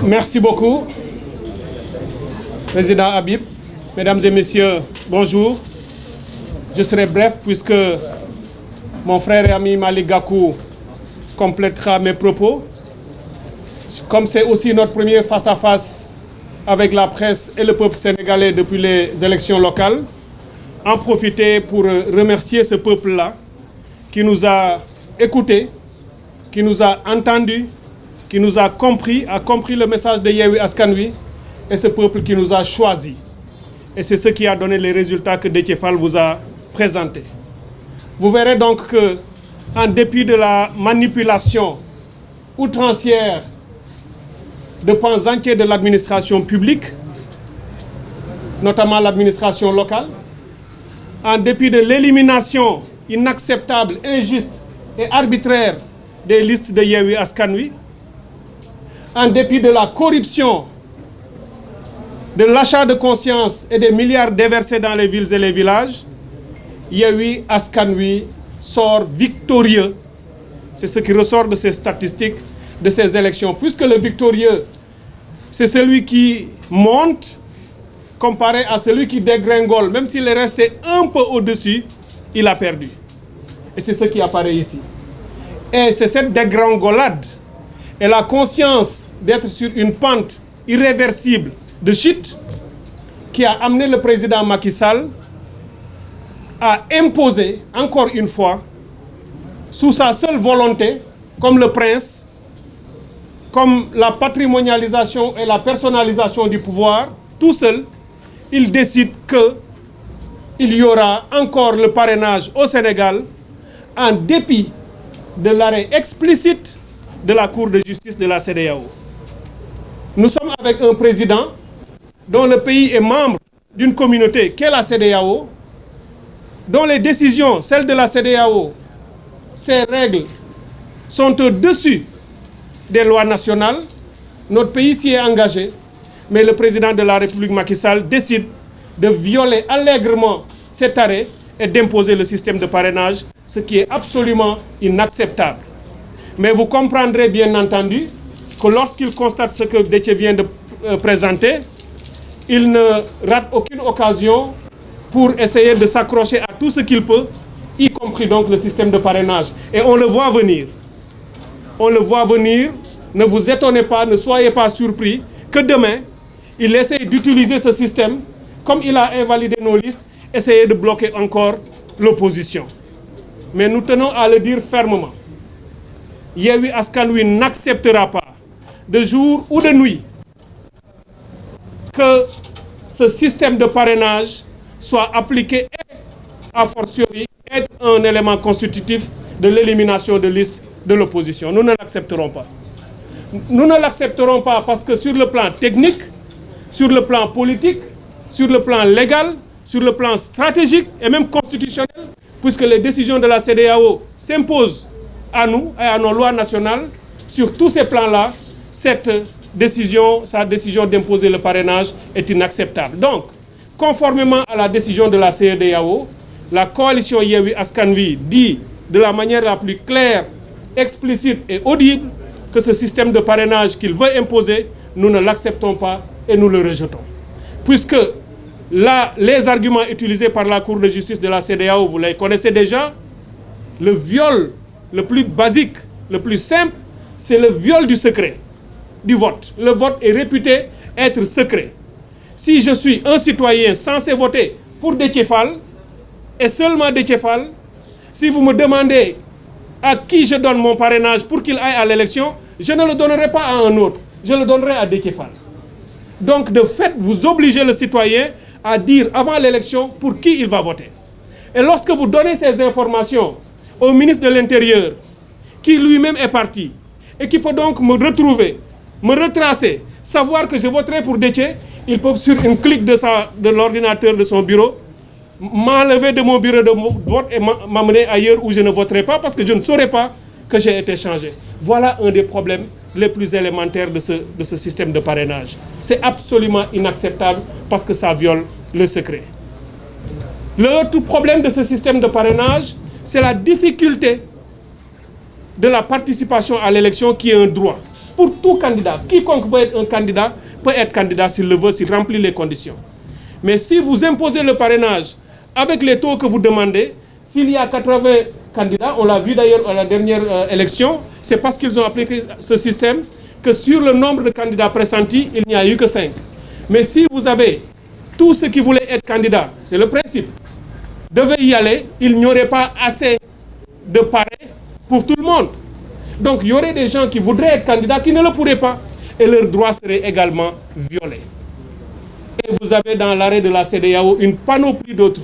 Merci beaucoup, Président Habib. Mesdames et messieurs, bonjour. Je serai bref puisque mon frère et ami Malick Gakou complétera mes propos. Comme c'est aussi notre premier face-à-face avec la presse et le peuple sénégalais depuis les élections locales, en profiter pour remercier ce peuple-là qui nous a écoutés, qui nous a entendus, qui nous a compris le message de Yewwi Askan Wi, et ce peuple qui nous a choisis. Et c'est ce qui a donné les résultats que Déthié Fall vous a présentés. Vous verrez donc que, en dépit de la manipulation outrancière de pans entiers de l'administration publique, notamment l'administration locale, en dépit de l'élimination inacceptable, injuste et arbitraire des listes de Yewwi Askan Wi, en dépit de la corruption, de l'achat de conscience et des milliards déversés dans les villes et les villages, Yewwi Askan Wi sort victorieux. C'est ce qui ressort de ces statistiques, de ces élections. Puisque le victorieux, c'est celui qui monte, comparé à celui qui dégringole. Même s'il est resté un peu au-dessus, il a perdu. Et c'est ce qui apparaît ici. Et c'est cette dégringolade et la conscience d'être sur une pente irréversible de chute qui a amené le président Macky Sall à imposer, encore une fois, sous sa seule volonté, comme le prince, comme la patrimonialisation et la personnalisation du pouvoir, tout seul, il décide qu'il y aura encore le parrainage au Sénégal, en dépit de l'arrêt explicite de la Cour de justice de la CEDEAO. Nous sommes avec un président dont le pays est membre d'une communauté qu'est la CEDEAO, dont les décisions, celles de la CEDEAO, ces règles sont au-dessus des lois nationales. Notre pays s'y est engagé, mais le président de la République Macky Sall décide de violer allègrement cet arrêt et d'imposer le système de parrainage, ce qui est absolument inacceptable. Mais vous comprendrez bien entendu que lorsqu'il constate ce que Déthié vient de présenter, il ne rate aucune occasion pour essayer de s'accrocher à tout ce qu'il peut, y compris donc le système de parrainage. Et on le voit venir. On le voit venir. Ne vous étonnez pas, ne soyez pas surpris que demain, il essaye d'utiliser ce système, comme il a invalidé nos listes, essayer de bloquer encore l'opposition. Mais nous tenons à le dire fermement. Yewwi Askan Wi n'acceptera pas, de jour ou de nuit, que ce système de parrainage soit appliqué et, a fortiori, être un élément constitutif de l'élimination de listes de l'opposition. Nous ne l'accepterons pas. Nous ne l'accepterons pas parce que sur le plan technique, sur le plan politique, sur le plan légal, sur le plan stratégique et même constitutionnel, puisque les décisions de la CEDEAO s'imposent à nous et à nos lois nationales, sur tous ces plans-là, cette décision, sa décision d'imposer le parrainage est inacceptable. Donc, conformément à la décision de la CEDEAO, la coalition Yewwi Askan Wi dit de la manière la plus claire, explicite et audible que ce système de parrainage qu'il veut imposer, nous ne l'acceptons pas et nous le rejetons. Puisque là, les arguments utilisés par la Cour de justice de la CEDEAO, vous les connaissez déjà, le viol le plus basique, le plus simple, c'est le viol du secret du vote. Le vote est réputé être secret. Si je suis un citoyen censé voter pour Déthié Fall, et seulement Déthié Fall, si vous me demandez à qui je donne mon parrainage pour qu'il aille à l'élection, je ne le donnerai pas à un autre, je le donnerai à Déthié Fall. Donc de fait, vous obligez le citoyen à dire avant l'élection pour qui il va voter. Et lorsque vous donnez ces informations au ministre de l'Intérieur, qui lui-même est parti, et qui peut donc me retrouver, me retracer, savoir que je voterai pour Déthié, il peut sur une clique de l'ordinateur de son bureau, m'enlever de mon bureau de vote et m'amener ailleurs où je ne voterai pas parce que je ne saurais pas que j'ai été changé. Voilà un des problèmes les plus élémentaires de ce système de parrainage. C'est absolument inacceptable parce que ça viole le secret. L'autre problème de ce système de parrainage, c'est la difficulté de la participation à l'élection qui est un droit. pour tout candidat. Quiconque veut être un candidat peut être candidat s'il le veut, s'il remplit les conditions. Mais si vous imposez le parrainage avec les taux que vous demandez, s'il y a 80 candidats, on l'a vu d'ailleurs à la dernière élection, c'est parce qu'ils ont appliqué ce système que sur le nombre de candidats pressentis, il n'y a eu que 5. Mais si vous avez tous ceux qui voulaient être candidats, c'est le principe, devaient y aller, il n'y aurait pas assez de parrains pour tout le monde. Donc il y aurait des gens qui voudraient être candidats qui ne le pourraient pas et leurs droits seraient également violés. Et vous avez dans l'arrêt de la CEDEAO une panoplie d'autres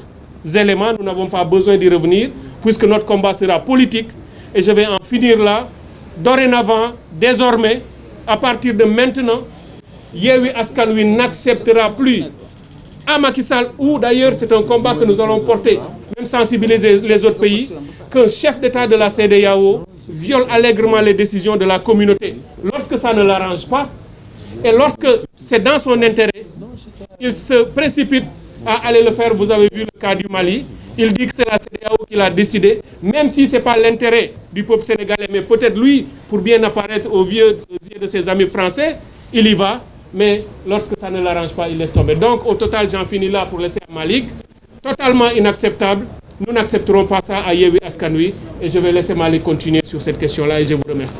éléments, nous n'avons pas besoin d'y revenir puisque notre combat sera politique et je vais en finir là. Dorénavant, désormais, à partir de maintenant, Yewwi Askan Wi n'acceptera plus à Macky Sall, ou d'ailleurs c'est un combat que nous allons porter, même sensibiliser les autres pays, qu'un chef d'État de la CEDEAO viole allègrement les décisions de la communauté lorsque ça ne l'arrange pas, et lorsque c'est dans son intérêt, il se précipite à aller le faire. Vous avez vu le cas du Mali, il dit que c'est la CEDEAO qui l'a décidé, même si ce n'est pas l'intérêt du peuple sénégalais, mais peut-être lui, pour bien apparaître aux yeux de ses amis français, il y va. Mais lorsque ça ne l'arrange pas, il laisse tomber. Donc, au total, j'en finis là pour laisser à Malick. Totalement inacceptable. Nous n'accepterons pas ça à Yewwi Askan Wi. Et je vais laisser Malick continuer sur cette question-là et je vous remercie.